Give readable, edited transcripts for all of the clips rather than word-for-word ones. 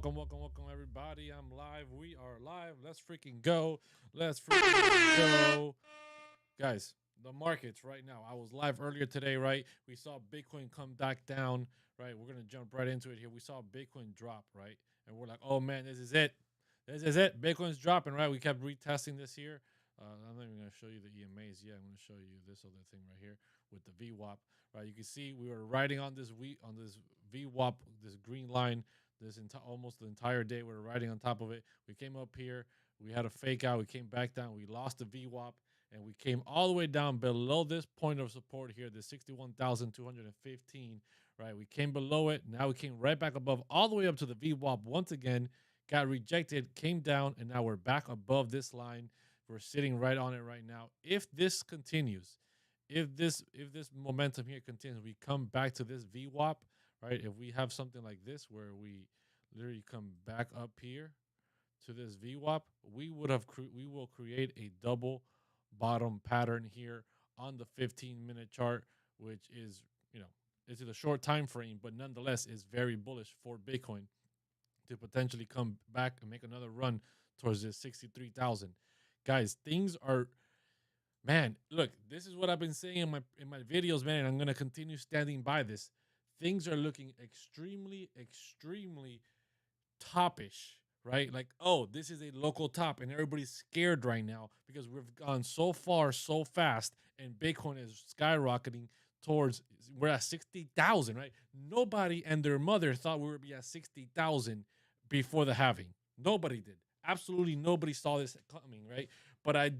welcome, everybody. I'm live. We are live. Let's freaking go. Let's freaking go. Guys, the markets right now. I was live earlier today, right? We saw Bitcoin come back down, right? We're going to jump right into it here. We saw Bitcoin drop, right? And we're like, oh man, this is it. This is it. Bitcoin's dropping, right? We kept retesting this here. I'm not even going to show you the EMAs yet. I'm going to show you this other thing right here with the VWAP, right? You can see we were riding on this VWAP, this green line, almost the entire day. We were riding on top of it. We came up here. We had a fake out. We came back down. We lost the VWAP and we came all the way down below this point of support here, the 61,215, right? We came below it. Now we came right back above, all the way up to the VWAP once again, got rejected, came down, and now we're back above this line. We're sitting right on it right now. If this continues, if this momentum here continues, we come back to this VWAP, right? If we have something like this where we literally come back up here to this VWAP, we will create a double bottom pattern here on the 15-minute chart, which is, it's in a short time frame, but nonetheless is very bullish for Bitcoin to potentially come back and make another run towards this 63,000. Guys, things are, man, look, this is what I've been saying in my videos, man, and I'm going to continue standing by this. Things are looking extremely topish, right? Like, oh, this is a local top, and everybody's scared right now because we've gone so far so fast, and Bitcoin is skyrocketing towards, we're at 60,000, right? Nobody and their mother thought we would be at 60,000 before the halving. Nobody did. Absolutely nobody saw this coming, right? But I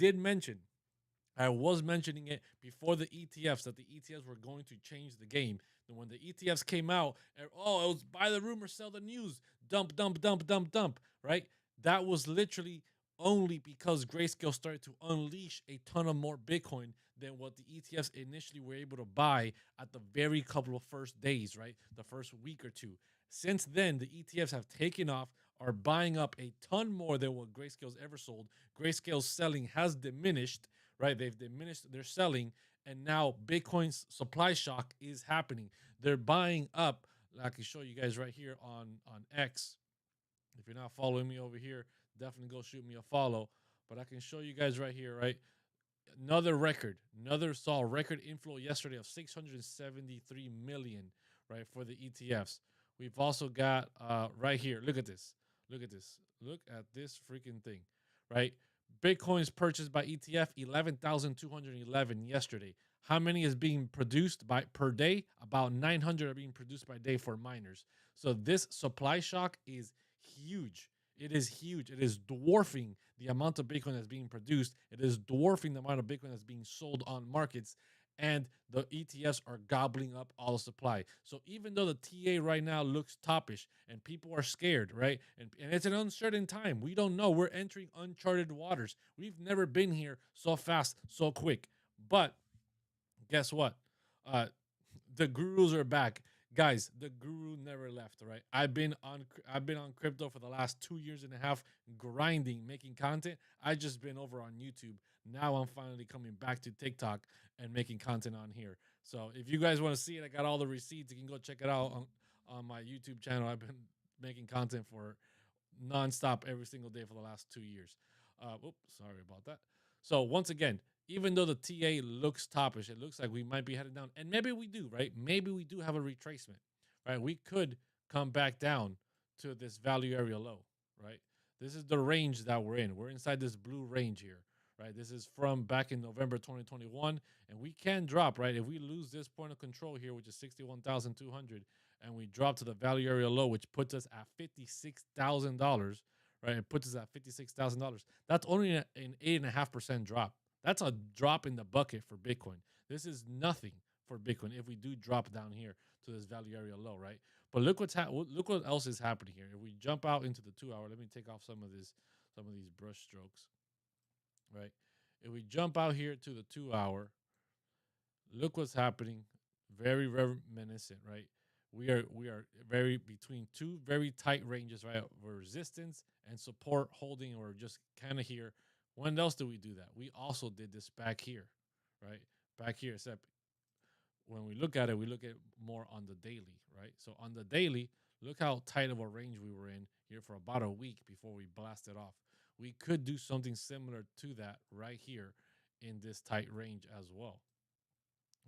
was mentioning it before the ETFs, that the ETFs were going to change the game. And when the ETFs came out, oh, it was buy the rumor, sell the news, dump, dump, dump, dump, dump, right? That was literally only because Grayscale started to unleash a ton of more Bitcoin than what the ETFs initially were able to buy at the very couple of first days, right? The first week or two. Since then, the ETFs have taken off, are buying up a ton more than what Grayscale's ever sold. Grayscale's selling has diminished, right? They've diminished their selling, and now Bitcoin's supply shock is happening. They're buying up. I can show you guys right here on X. If you're not following me over here, definitely go shoot me a follow. But I can show you guys right here, right? Saw record inflow yesterday of 673 million, right, for the ETFs. We've also got right here. Look at this. Look at this. Look at this freaking thing, right? Bitcoins purchased by ETF 11,211 yesterday. How many is being produced by per day? About 900 are being produced by day for miners. So this supply shock is huge. It is huge. It is dwarfing the amount of Bitcoin that's being produced. It is dwarfing the amount of Bitcoin that's being sold on markets. And the ETFs are gobbling up all the supply. So even though the TA right now looks toppish and people are scared, right? And it's an uncertain time. We don't know. We're entering uncharted waters. We've never been here so fast, so quick. But guess what? Uh, the gurus are back. Guys, the guru never left, right? I've been on crypto for the last 2 years and a half, grinding, making content. I just been over on YouTube. Now I'm finally coming back to TikTok and making content on here. So if you guys want to see it, I got all the receipts. You can go check it out on my YouTube channel. I've been making content for nonstop every single day for the last 2 years. Oops, sorry about that. So once again, even though the TA looks toppish, it looks like we might be headed down, and maybe we do, right? Maybe we do have a retracement, right? We could come back down to this value area low, right? This is the range that we're in. We're inside this blue range here, right? This is from back in November 2021, and we can drop, right? If we lose this point of control here, which is 61,200, and we drop to the value area low, which puts us at $56,000, right? It puts us at $56,000. That's only an 8.5% drop. That's a drop in the bucket for Bitcoin. This is nothing for Bitcoin if we do drop down here to this value area low, right? But look look what else is happening here. If we jump out into the 2 hour, let me take off some of these brush strokes, right? If we jump out here to the 2 hour, look what's happening. Very reminiscent, right? We are very between two very tight ranges, right? We're resistance and support holding, or just kind of here. When else do we do that? We also did this back here, right? Back here, except when we look at it, we look at more on the daily, right? So on the daily, Look how tight of a range we were in here for about a week before we blasted off. We could do something similar to that right here in this tight range as well,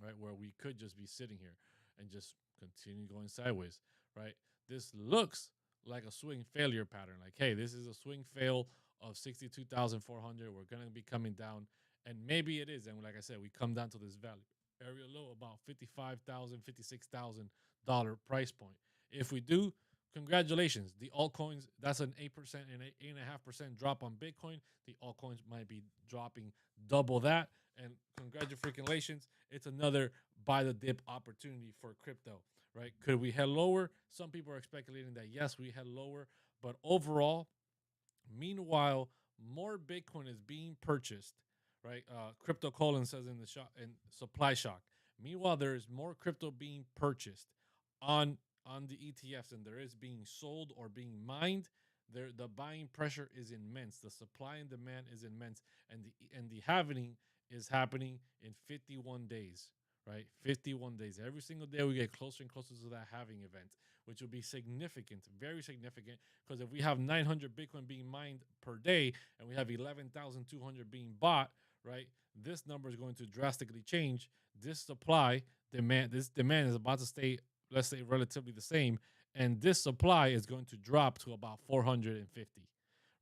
right? Where we could just be sitting here and just continue going sideways, right? This looks like a swing failure pattern. Like, hey, this is a swing fail of 62,400. We're going to be coming down. And maybe it is. And like I said, we come down to this value area low about $55,000, $56,000 price point. If we do, congratulations. The altcoins, that's an 8% and 8.5% drop on Bitcoin. The altcoins might be dropping double that. And congratulations, it's another buy the dip opportunity for crypto, right? Could we head lower? Some people are speculating that yes, we head lower, but overall, meanwhile, more Bitcoin is being purchased, right? Crypto Colon says in the shop in supply shock. Meanwhile, there is more crypto being purchased on the ETFs than there is being sold or being mined. There, the buying pressure is immense. The supply and demand is immense, and the halving is happening in 51 days, right? 51 days. Every single day we get closer and closer to that halving event, which will be significant, very significant. Because if we have 900 Bitcoin being mined per day and we have 11,200 being bought, right? This number is going to drastically change. This demand is about to stay, let's say, relatively the same, and this supply is going to drop to about 450,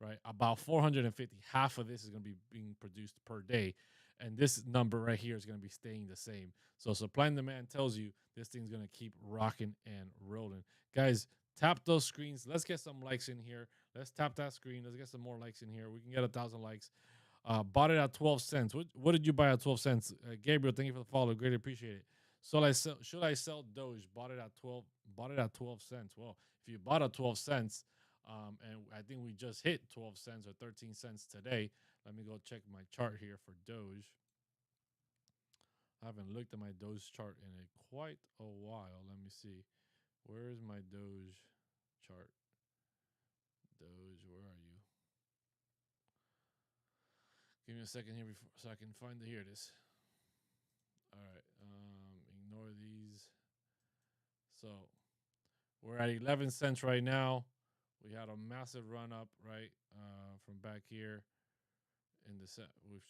right? About 450. Half of this is going to be being produced per day, and this number right here is going to be staying the same. So supply and demand tells you this thing's going to keep rocking and rolling. Guys, tap those screens. Let's get some likes in here. Let's tap that screen. Let's get some more likes in here. We can get 1,000 likes. Bought it at 12 cents. What did you buy at 12 cents? Gabriel, thank you for the follow. Greatly appreciate it. So should I sell Doge? Bought it at 12. Bought it at 12 cents. Well, if you bought at 12 cents, and I think we just hit 12 cents or 13 cents today. Let me go check my chart here for Doge. I haven't looked at my Doge chart in quite a while. Let me see. Where is my Doge chart? Doge, where are you? Give me a second here before, so I can find it. Here it is. All right. Ignore these. So we're at 11 cents right now. We had a massive run up, right, from back here in the set. We've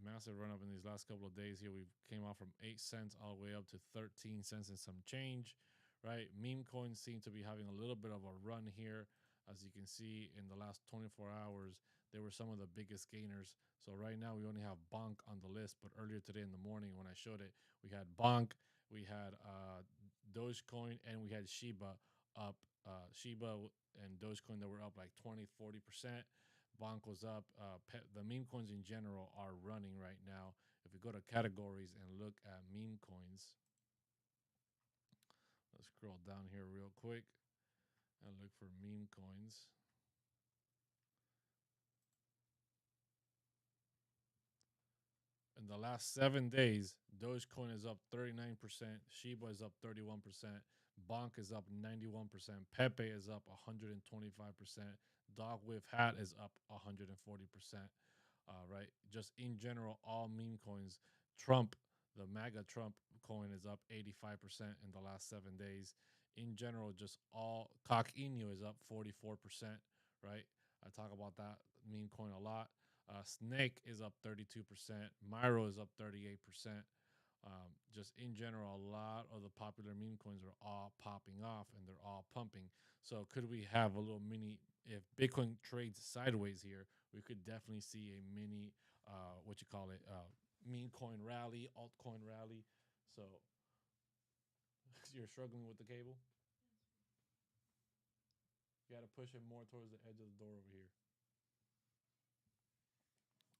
massive run up in these last couple of days here. We came off from 8 cents all the way up to 13 cents and some change, right? Meme coins seem to be having a little bit of a run here. As you can see, in the last 24 hours, they were some of the biggest gainers. So right now we only have Bonk on the list, but earlier today in the morning when I showed it, we had Bonk, we had Dogecoin, and we had Shiba up. Shiba and Dogecoin that were up like 20, 40%. Bonk was up. The meme coins in general are running right now. If we go to categories and look at meme coins, let's scroll down here real quick and look for meme coins. In the last 7 days, Dogecoin is up 39%, Shiba is up 31%, Bonk is up 91%, Pepe is up 125%, Dog with Hat is up 140%. Right, just in general, all meme coins. Trump, the MAGA Trump coin is up 85% in the last 7 days. In general, just all Cock Inu is up 44%. Right, I talk about that meme coin a lot. Snake is up 32%. Myro is up 38%. Just in general, a lot of the popular meme coins are all popping off and they're all pumping. So could we have a little mini? If Bitcoin trades sideways here, we could definitely see a mini, what you call it, meme coin rally, altcoin rally. So you're struggling with the cable. You got to push it more towards the edge of the door over here.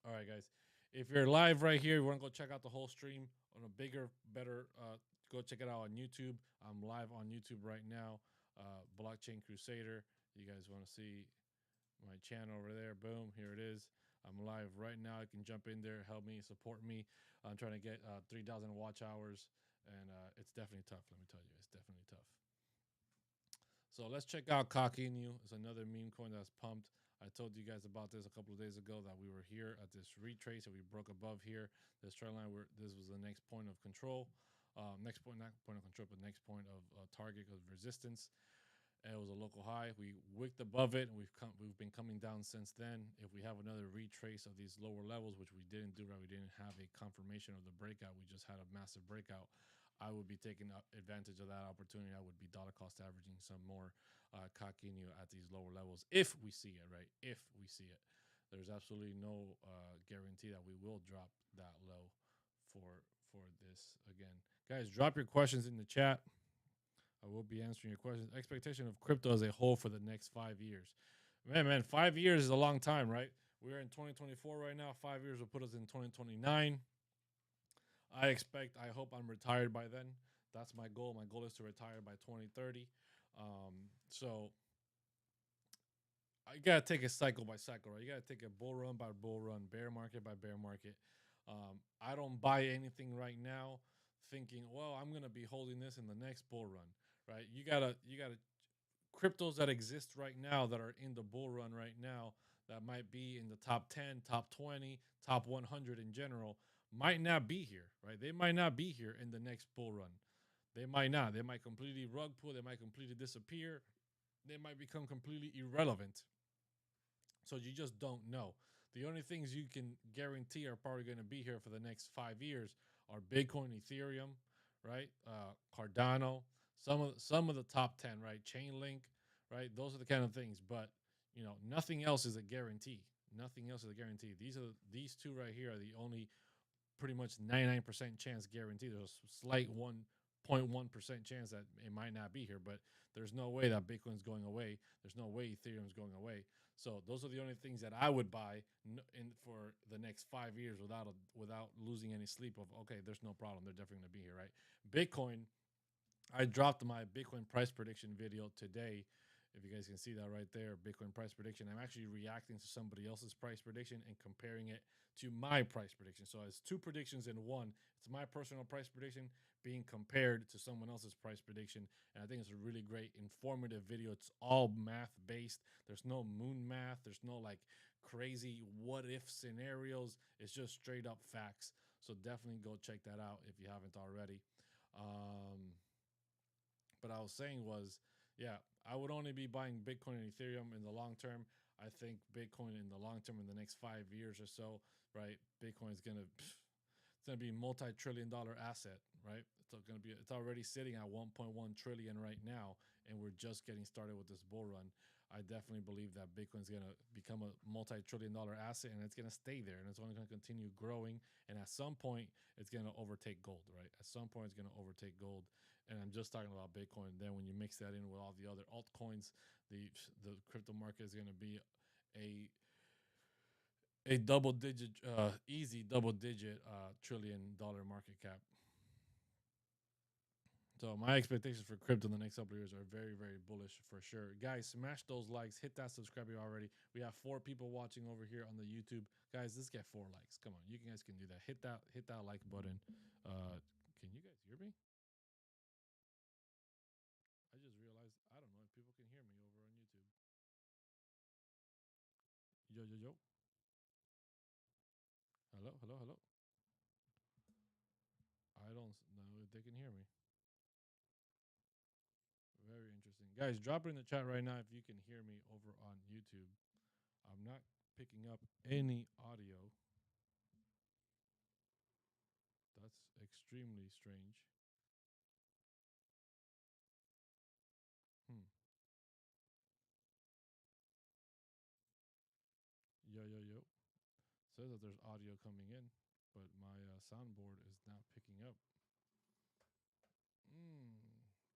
All right, guys. If you're live right here, you want to go check out the whole stream on a bigger, better, go check it out on YouTube. I'm live on YouTube right now. Blockchain Crusader. You guys want to see my channel over there? Boom, here it is. I'm live right now. You can jump in there, help me, support me. I'm trying to get 3,000 watch hours, and it's definitely tough. Let me tell you, it's definitely tough. So let's check out Kakinu. It's another meme coin that's pumped. I told you guys about this a couple of days ago that we were here at this retrace and we broke above here. This trend line, this was the next point of control. Next point, not point of control, but next point of target of resistance. and it was a local high. We wicked above it, and we've been coming down since then. If we have another retrace of these lower levels, which we didn't do, right, we didn't have a confirmation of the breakout. We just had a massive breakout. I would be taking advantage of that opportunity. I would be dollar cost averaging some more Kakinu at these lower levels if we see it, right? If we see it, there's absolutely no guarantee that we will drop that low for this again. Guys, drop your questions in the chat. I will be answering your questions. Expectation of crypto as a whole for the next 5 years. Man, 5 years is a long time, right? We're in 2024 right now. 5 years will put us in 2029. I hope I'm retired by then. That's my goal. My goal is to retire by 2030. So you gotta take it cycle by cycle, right? You gotta take it bull run by bull run, bear market by bear market. I don't buy anything right now, thinking, well, I'm gonna be holding this in the next bull run, right? You gotta cryptos that exist right now that are in the bull run right now that might be in the top 10, top 20, top 100 in general might not be here, right? They might not be here in the next bull run. They might not. They might completely rug pull. They might completely disappear. They might become completely irrelevant. So you just don't know. The only things you can guarantee are probably going to be here for the next 5 years are Bitcoin, Ethereum, right? Cardano, some of the top 10, right? Chainlink, right? Those are the kind of things. But nothing else is a guarantee. Nothing else is a guarantee. These two right here are the only pretty much 99% chance guaranteed. There's a slight 1.1% chance that it might not be here, but there's no way that Bitcoin's going away. There's no way Ethereum's going away. So those are the only things that I would buy for the next 5 years without losing any sleep of, okay, there's no problem. They're definitely going to be here, right? Bitcoin, I dropped my Bitcoin price prediction video today. If you guys can see that right there, Bitcoin price prediction. I'm actually reacting to somebody else's price prediction and comparing it to my price prediction. So it's two predictions in one. It's my personal price prediction being compared to someone else's price prediction. And I think it's a really great, informative video. It's all math based. There's no moon math. There's no like crazy what if scenarios. It's just straight up facts. So definitely go check that out if you haven't already. But I was saying was, yeah, I would only be buying Bitcoin and Ethereum in the long term. I think Bitcoin in the long term, in the next 5 years or so, right? Bitcoin is gonna be a multi-trillion-dollar asset, right? It's already sitting at 1.1 trillion right now, and we're just getting started with this bull run. I definitely believe that Bitcoin's gonna become a multi-trillion-dollar asset, and it's gonna stay there, and it's only gonna continue growing. And at some point, it's gonna overtake gold, right? At some point, it's gonna overtake gold. And I'm just talking about Bitcoin. Then when you mix that in with all the other altcoins, the crypto market is gonna be a a double digit, easy double digit $1 trillion market cap. So my expectations for crypto in the next couple of years are very, very bullish for sure. Guys, smash those likes, hit that subscribe already. We have 4 people watching over here on the YouTube. Guys, let's get 4 likes. Come on, you guys can do that. Hit that like button. Can you guys hear me? I just realized I don't know if people can hear me over on YouTube. Yo yo yo. Hello hello hello. I don't know if they can hear me. Very interesting. Guys, drop it in the chat right now if you can hear me over on YouTube. I'm not picking up any audio. That's extremely strange. Hmm. Yo, yo, yo. Says that there's audio coming in, but my soundboard is not picking up.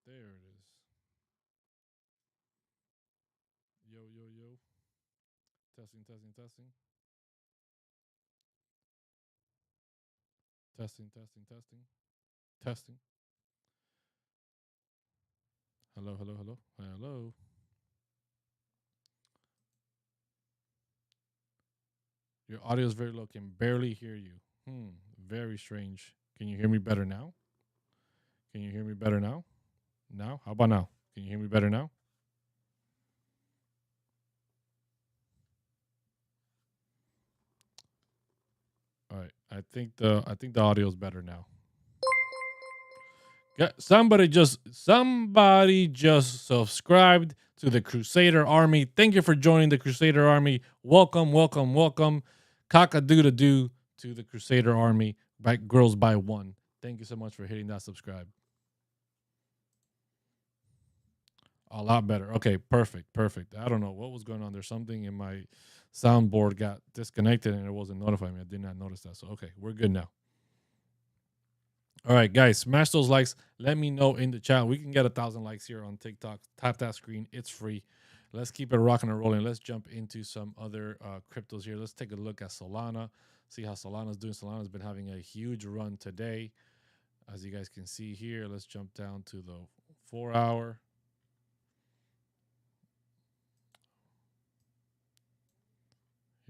There it is. Yo, yo, yo. Testing, testing, testing. Testing, testing, testing. Testing. Hello, hello, hello. Hello. Your audio is very low. Can barely hear you. Very strange. Can you hear me better now? Can you hear me better now? Now? How about now? Can you hear me better now? All right. I think the audio is better now. Somebody just subscribed to the Crusader Army. Thank you for joining the Crusader Army. Welcome, welcome, welcome. Cock-a-doo-da-doo to the Crusader Army. By girls by one. Thank you so much for hitting that subscribe. A lot better. Okay, perfect, perfect. I don't know what was going on. There's something in my soundboard got disconnected and it wasn't notifying me. I did not notice that. So okay, we're good now. All right, guys, smash those likes. Let me know in the chat. We can get 1,000 likes here on TikTok. Tap that screen. It's free. Let's keep it rocking and rolling. Let's jump into some other cryptos here. Let's take a look at Solana. See how Solana's doing. Solana's been having a huge run today. As you guys can see here, let's jump down to the 4-hour.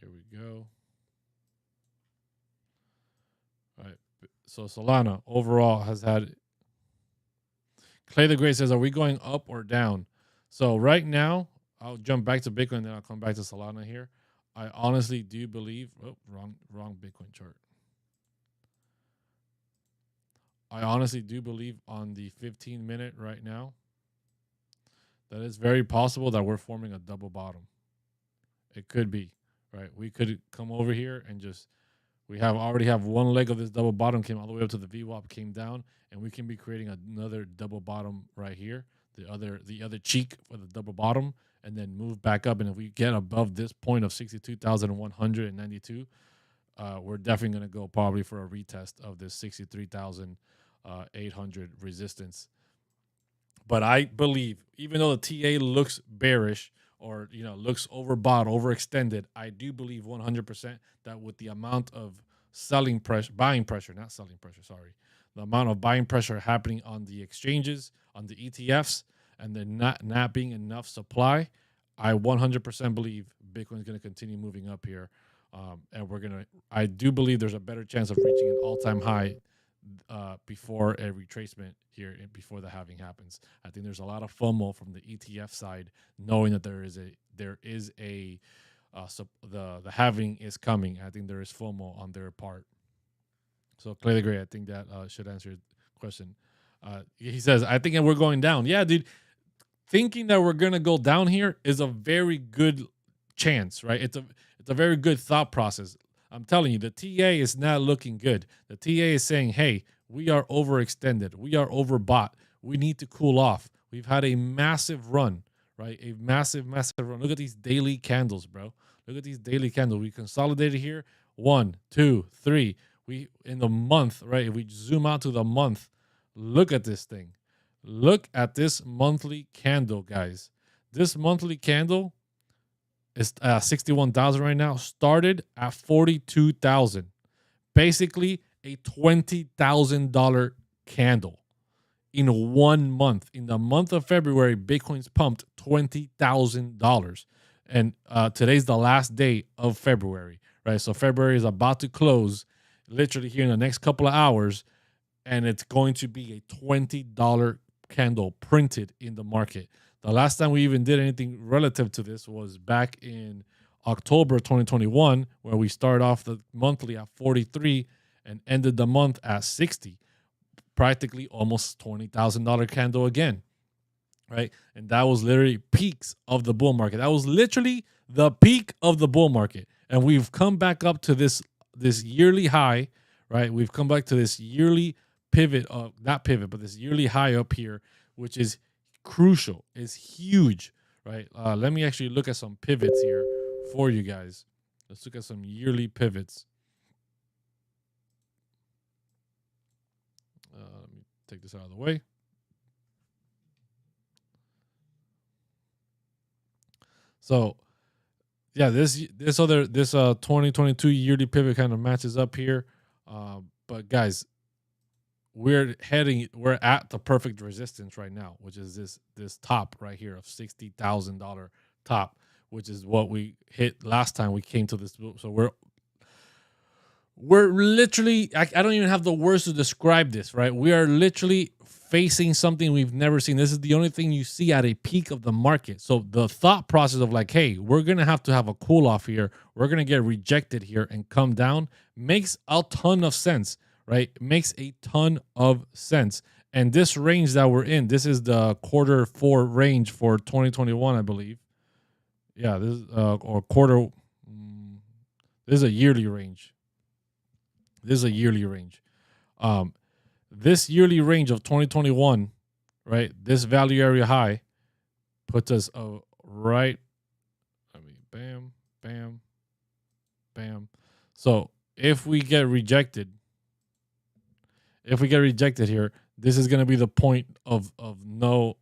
Here we go. All right. So Solana overall has had. Clay the Great says, "Are we going up or down?" So right now, I'll jump back to Bitcoin, then I'll come back to Solana here. I honestly do believe. Oh, wrong Bitcoin chart. I honestly do believe on the 15-minute right now that it's very possible that we're forming a double bottom. It could be, right? We could come over here and just already have one leg of this double bottom came all the way up to the VWAP, came down, and we can be creating another double bottom right here, the other cheek for the double bottom, and then move back up. And if we get above this point of 62,192, we're definitely going to go probably for a retest of this 63,800 resistance. But I believe, even though the TA looks bearish or looks overbought, overextended, I do believe 100% that with the amount of the amount of buying pressure happening on the exchanges, on the ETFs, and there not being enough supply, I 100% believe Bitcoin is going to continue moving up here, and I do believe there's a better chance of reaching an all-time high before a retracement here, before the halving happens. I think there's a lot of FOMO from the ETF side, knowing that the halving is coming. I think there is FOMO on their part. So Clay the Great, I think that should answer your question. He says, "I think we're going down." Yeah, dude. Thinking that we're gonna go down here is a very good chance, right? It's a very good thought process. I'm telling you, the TA is not looking good. The TA is saying, "Hey, we are overextended. We are overbought. We need to cool off. We've had a massive run, right? A massive, massive run. Look at these daily candles, bro. Look at these daily candles. We consolidated here. 1, 2, 3. We in the month, right? If we zoom out to the month, look at this thing. Look at this monthly candle, guys. This monthly candle is 61,000 right now. Started at 42,000. Basically a $20,000 candle in 1 month. In the month of February, Bitcoin's pumped $20,000, and today's the last day of February, right? So February is about to close, literally here in the next couple of hours, and it's going to be a $20 candle printed in the market. The last time we even did anything relative to this was back in October 2021, where we started off the monthly at 43 and ended the month at 60, practically almost $20,000 candle again, right? And that was literally peaks of the bull market. That was literally the peak of the bull market, and we've come back up to this yearly high, right? We've come back to this yearly pivot, not pivot, but this yearly high up here, which is crucial, is huge, right? Let me actually look at some pivots here for you guys. Let's look at some yearly pivots. Let me take this out of the way. So, yeah, this 2022 yearly pivot kind of matches up here, but guys, we're at the perfect resistance right now, which is this top right here of $60,000 top, which is what we hit last time we came to this. So we're literally, I don't even have the words to describe this, right? We are literally facing something we've never seen. This is the only thing you see at a peak of the market. So the thought process of like, hey, we're going to have a cool off here, we're going to get rejected here and come down, makes a ton of sense, right? It makes a ton of sense. And this range that we're in, this is the Q4 range for 2021, I believe. Yeah, this is or quarter. This is a yearly range. This is a yearly range. Um, this yearly range of 2021, right? This value area high puts us right. I mean, bam, bam, bam. So if we get rejected, here, this is going to be the point of no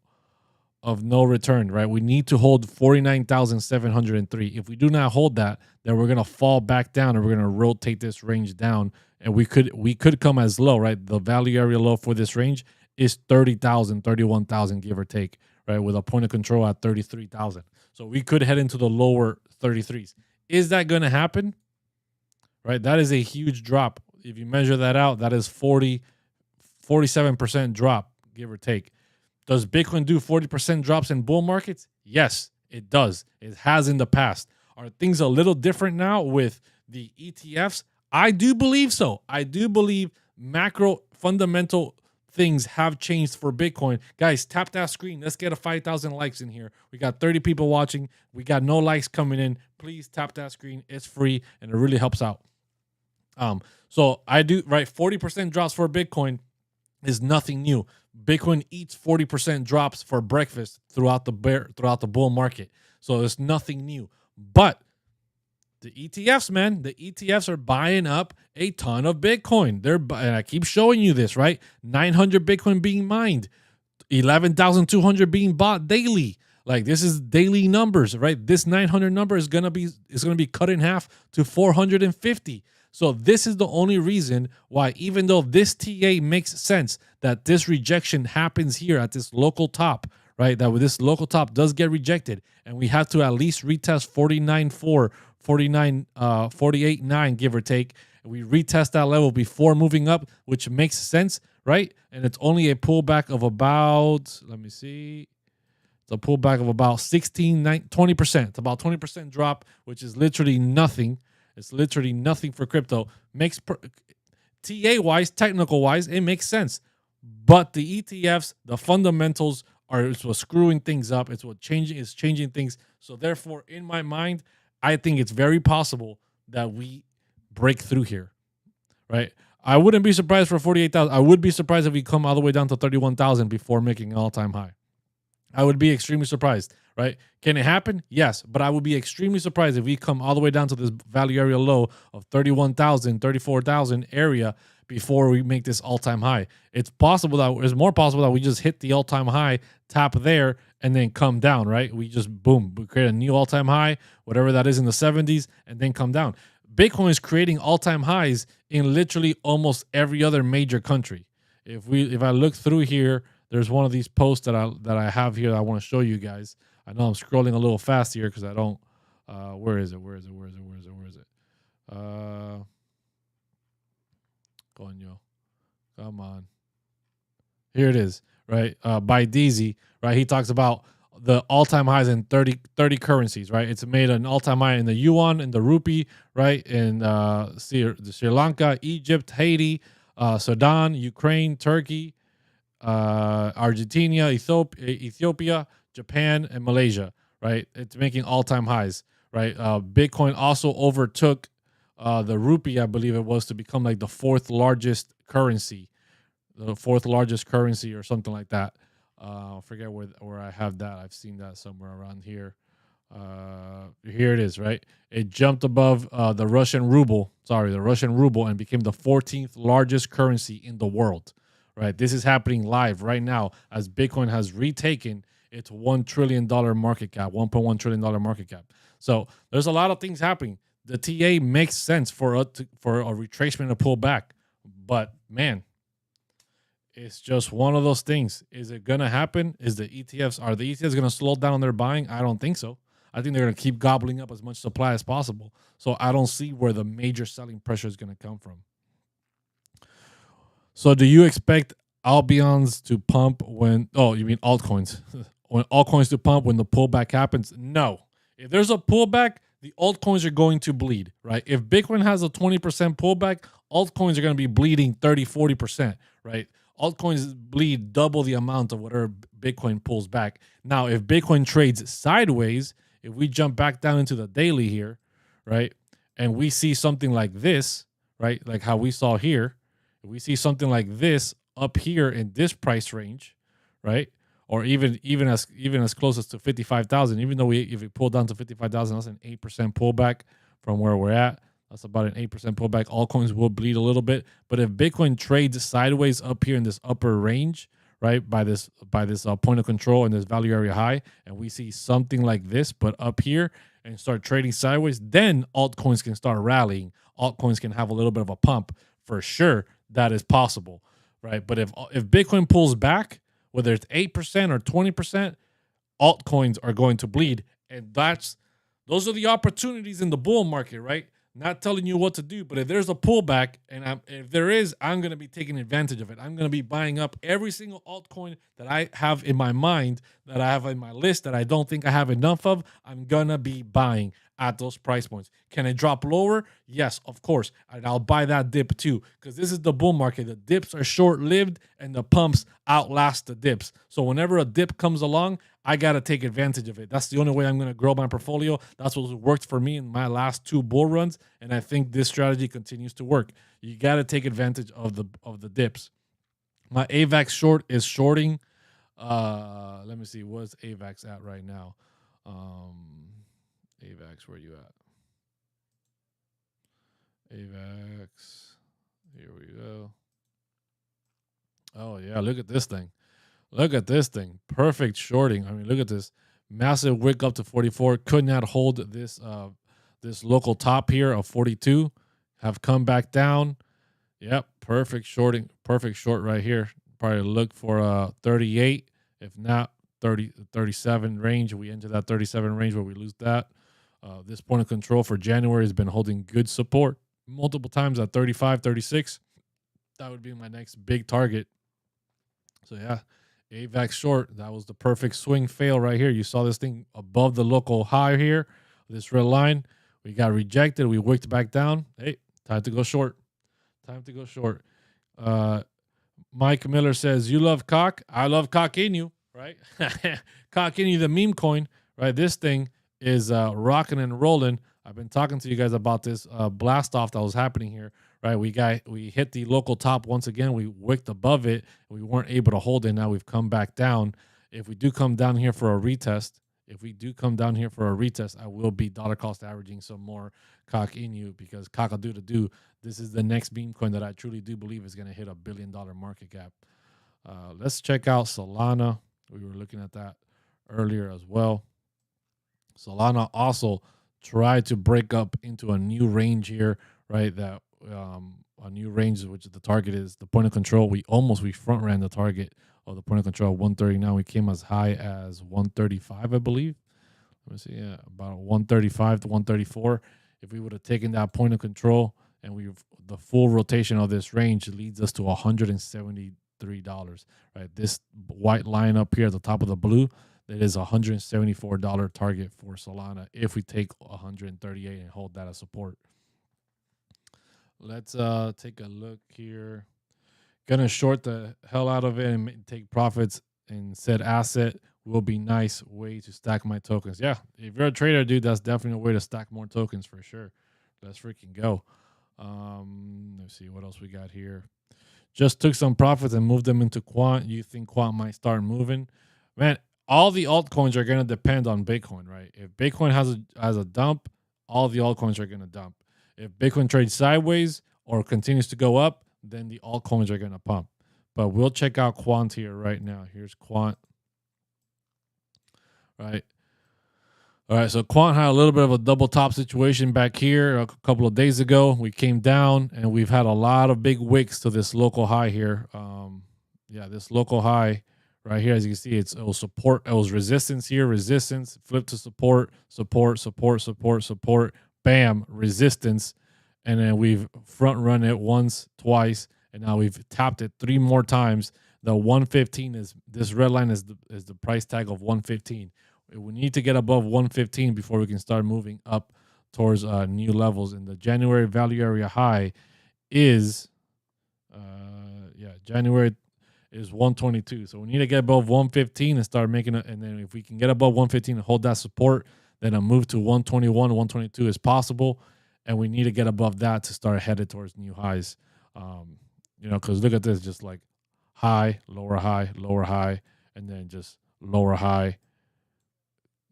return, right? We need to hold 49,703. If we do not hold that, then we're going to fall back down and we're going to rotate this range down, and we could come as low, right? The value area low for this range is 30,000, 31,000, give or take, right? With a point of control at 33,000. So we could head into the lower 33s. Is that going to happen? Right? That is a huge drop. If you measure that out, that is 47% drop, give or take. Does Bitcoin do 40% drops in bull markets? Yes, it does. It has in the past. Are things a little different now with the ETFs? I do believe so. I do believe macro fundamental things have changed for Bitcoin. Guys, tap that screen. Let's get a 5,000 likes in here. We got 30 people watching. We got no likes coming in. Please tap that screen. It's free and it really helps out. So I do, right, 40% drops for Bitcoin is nothing new. Bitcoin eats 40% drops for breakfast throughout the bull market. So it's nothing new. But the ETFs, man, the ETFs are buying up a ton of Bitcoin. And I keep showing you this, right? 900 Bitcoin being mined, 11,200 being bought daily. Like, this is daily numbers, right? This 900 number is gonna be cut in half to 450. So this is the only reason why, even though this TA makes sense, that this rejection happens here at this local top, right? That this local top does get rejected, and we have to at least retest 49.4, 48.9, give or take. And we retest that level before moving up, which makes sense, right? And it's only a pullback of about, let me see. It's a pullback of about 20%. It's about 20% drop, which is literally nothing. It's literally nothing for crypto. TA-wise, technical-wise, it makes sense. But the ETFs, the fundamentals it's what's screwing things up. It's changing things. So therefore, in my mind, I think it's very possible that we break through here, right? I wouldn't be surprised for 48,000. I would be surprised if we come all the way down to 31,000 before making an all-time high. I would be extremely surprised, right? Can it happen? Yes, but I would be extremely surprised if we come all the way down to this value area low of 31,000, 34,000 area before we make this all-time high. It's more possible that we just hit the all-time high, tap there, and then come down, right? We just, boom, we create a new all-time high, whatever that is in the 70s, and then come down. Bitcoin is creating all-time highs in literally almost every other major country. If I look through here, there's one of these posts that I have here that I want to show you guys. I know I'm scrolling a little fast here because I don't. Where is it? Coño. Come on. Here it is, right? By DZ, right? He talks about the all-time highs in 30 currencies, right? It's made an all-time high in the yuan, in the rupee, right? In Sri Lanka, Egypt, Haiti, Sudan, Ukraine, Turkey, Argentina, Ethiopia, Japan, and Malaysia, right? It's making all-time highs, right? Bitcoin also overtook the rupee, I believe it was, to become like the fourth largest currency or something like that. I forget where I have that. I've seen that somewhere around here. Here it is, right? It jumped above the Russian ruble, and became the 14th largest currency in the world, right? This is happening live right now as Bitcoin has retaken its $1 trillion market cap, $1.1 trillion market cap. So there's a lot of things happening. The TA makes sense for a retracement to pull back, but man, it's just one of those things. Is it going to happen? Are the ETFs going to slow down their buying? I don't think so. I think they're going to keep gobbling up as much supply as possible. So I don't see where the major selling pressure is going to come from. So do you expect Albions to pump when, you mean altcoins, when altcoins to pump when the pullback happens? No. If there's a pullback, the altcoins are going to bleed, right? If Bitcoin has a 20% pullback, altcoins are going to be bleeding 30, 40%, right? Altcoins bleed double the amount of whatever Bitcoin pulls back. Now, if Bitcoin trades sideways, if we jump back down into the daily here, right, and we see something like this, right, like how we saw here, if we see something like this up here in this price range, right, or even as close as to 55,000, even though if we pull down to 55,000, that's an 8% pullback from where we're at. That's about an 8% pullback. Altcoins will bleed a little bit, but if Bitcoin trades sideways up here in this upper range, right, by this point of control and this value area high, and we see something like this, but up here and start trading sideways, then altcoins can start rallying. Altcoins can have a little bit of a pump for sure. That is possible, right? But if Bitcoin pulls back, whether it's 8% or 20%, altcoins are going to bleed, and those are the opportunities in the bull market, right? Not telling you what to do, but if there's a pullback, and if there is, I'm going to be taking advantage of it. I'm going to be buying up every single altcoin that I have in my mind, that I have in my list, that I don't think I have enough of. I'm going to be buying at those price points. Can it drop lower? Yes, of course. And I'll buy that dip too, because this is the bull market. The dips are short-lived and the pumps outlast the dips. So whenever a dip comes along, I got to take advantage of it. That's the only way I'm going to grow my portfolio. That's what worked for me in my last 2 bull runs, and I think this strategy continues to work. You got to take advantage of the dips. My AVAX short is shorting. Let me see. What's AVAX at right now? AVAX, where you at? AVAX. Here we go. Oh, yeah. Look at this thing. Look at this thing. Perfect shorting. I mean, look at this. Massive wick up to 44. Could not hold this this local top here of 42. Have come back down. Yep. Perfect shorting. Perfect short right here. Probably look for 38. If not, 37 range. We enter that 37 range where we lose that. This point of control for January has been holding good support multiple times at 35, 36. That would be my next big target. So, yeah. AVAX short, that was the perfect swing fail right here. You saw this thing above the local high here, this red line. We got rejected. We wicked back down. Hey, time to go short. Time to go short. Mike Miller says, you love cock. I love cock in you, right? Cock in you, the meme coin, right? This thing is rocking and rolling. I've been talking to you guys about this blast off that was happening here. Right, we hit the local top once again. We wicked above it. We weren't able to hold it. Now we've come back down. If we do come down here for a retest, I will be dollar cost averaging some more cock in you, because cock-a-doo-to-doo. This is the next meme coin that I truly do believe is going to hit $1 billion market cap. Let's check out Solana. We were looking at that earlier as well. Solana also tried to break up into a new range here, right? That a new range, which the target is the point of control. We front ran the target of the point of control 139. We came as high as 135, I believe. Let me see, yeah, about 135 to 134. If we would have taken that point of control, and the full rotation of this range leads us to $173. Right, this white line up here at the top of the blue, that is $174 target for Solana if we take 138 and hold that as support. Let's take a look here. Gonna short the hell out of it and take profits in said asset. Will be nice way to stack my tokens. Yeah, if you're a trader, dude, that's definitely a way to stack more tokens for sure. Let's freaking go. Let's see what else we got here. Just took some profits and moved them into quant. You think quant might start moving? Man, all the altcoins are gonna depend on Bitcoin, right? If Bitcoin has a dump, all the altcoins are gonna dump. If Bitcoin trades sideways or continues to go up, then the altcoins are going to pump. But we'll check out Quant here right now. Here's Quant. Right. All right. So Quant had a little bit of a double top situation back here a couple of days ago. We came down, and we've had a lot of big wicks to this local high here. This local high right here, as you can see, it was support. It was resistance here, resistance, flip to support, support, support, support, support. Bam, resistance, and then we've front run it once, twice, and now we've tapped it 3 more times. The 115 is this red line is the price tag of 115. We need to get above 115 before we can start moving up towards new levels. And the January value area high is January is 122. So we need to get above 115 and start making it. And then if we can get above 115 and hold that support, then a move to 121, 122 is possible. And we need to get above that to start headed towards new highs. Because look at this, just like high, lower high, lower high, and then just lower high.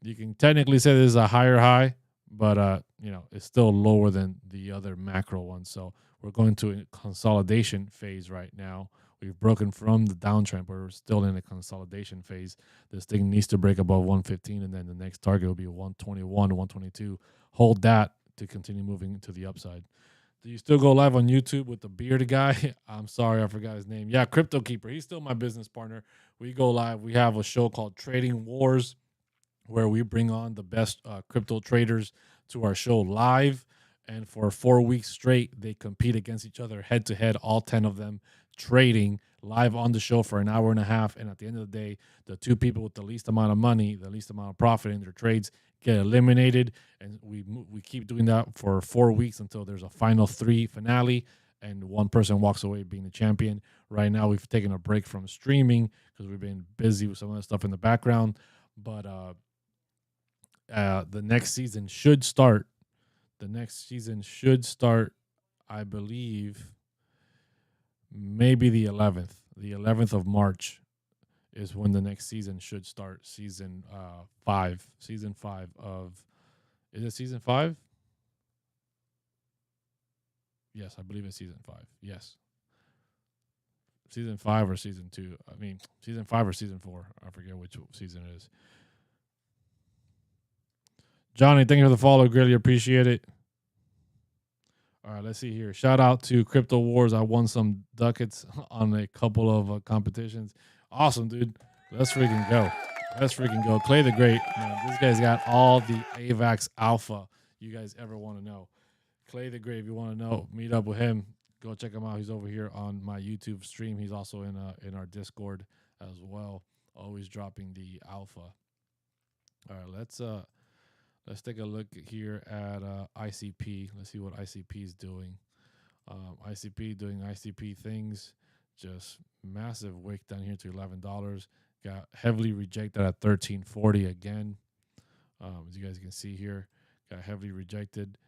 You can technically say this is a higher high, but it's still lower than the other macro ones. So we're going to a consolidation phase right now. We've broken from the downtrend, but we're still in a consolidation phase. This thing needs to break above 115, and then the next target will be 121, 122. Hold that to continue moving to the upside. Do you still go live on YouTube with the bearded guy? I'm sorry, I forgot his name. Yeah, Crypto Keeper. He's still my business partner. We go live. We have a show called Trading Wars, where we bring on the best crypto traders to our show live. And for 4 weeks straight, they compete against each other head to head, all 10 of them trading live on the show for an hour and a half. And at the end of the day, the two people with the least amount of money, the least amount of profit in their trades get eliminated. And we keep doing that for 4 weeks until there's a final 3 finale and one person walks away being the champion. Right now, we've taken a break from streaming because we've been busy with some other stuff in the background. But the next season should start. I believe, maybe the 11th. The 11th of March is when the next season should start. Season 5. Season 5 of... Is it season 5? Yes, I believe it's season 5. Yes. Season 5 or season 2. I mean, season 5 or season 4. I forget which season it is. Johnny, thank you for the follow. Greatly appreciate it. All right, let's see here. Shout out to Crypto Wars. I won some ducats on a couple of competitions. Awesome, dude. Let's freaking go. Clay the Great. Man, this guy's got all the AVAX alpha you guys ever want to know. Clay the Great, if you want to know, meet up with him. Go check him out. He's over here on my YouTube stream. He's also in our Discord as well. Always dropping the alpha. All right, let's take a look here at ICP. Let's see what ICP is doing. ICP doing ICP things. Just massive wick down here to $11. Got heavily rejected at $13.40 again. As you guys can see here, got heavily rejected.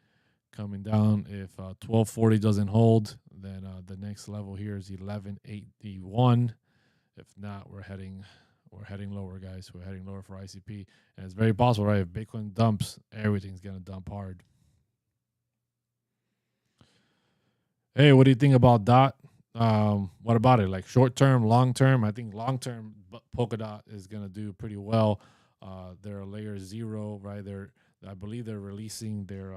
Coming down, if 1240 doesn't hold, then the next level here is 1181. If not, we're heading lower, guys. We're heading lower for ICP, and it's very possible, right? If Bitcoin dumps, everything's gonna dump hard. Hey, what do you think about DOT? What about it? Like short term, long term? I think long term, Polkadot is gonna do pretty well. They're a layer 0, right? I believe they're releasing their.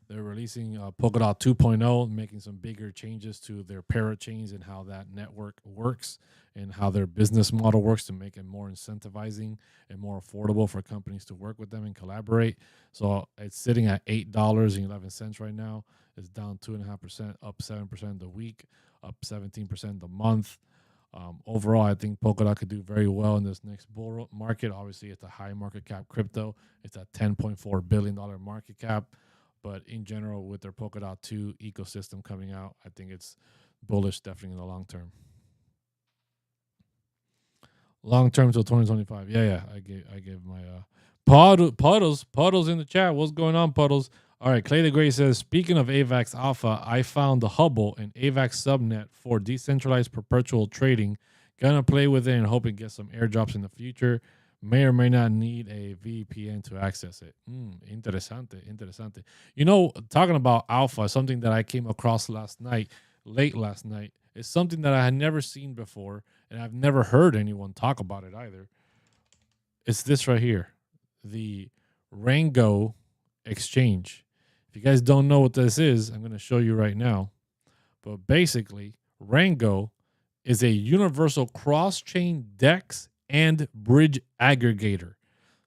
They're releasing Polkadot 2.0, making some bigger changes to their parachains and how that network works and how their business model works to make it more incentivizing and more affordable for companies to work with them and collaborate. So it's sitting at $8.11 right now. It's down 2.5%, up 7% the week, up 17% the month. Overall, I think Polkadot could do very well in this next bull market. Obviously, it's a high market cap crypto. It's a $10.4 billion market cap. But in general, with their Polkadot 2 ecosystem coming out, I think it's bullish definitely in the long term. Long term till 2025. Yeah. I gave my Puddles in the chat. What's going on, Puddles? All right, Clay the Great says, speaking of AVAX Alpha, I found the Hubble and AVAX subnet for decentralized perpetual trading. Gonna play with it and hope it gets some airdrops in the future. May or may not need a VPN to access it. Interesante. You know, talking about alpha, something that I came across late last night, is something that I had never seen before, and I've never heard anyone talk about it either. It's this right here, the Rango exchange. If you guys don't know what this is, I'm going to show you right now. But basically, Rango is a universal cross-chain DEX and bridge aggregator.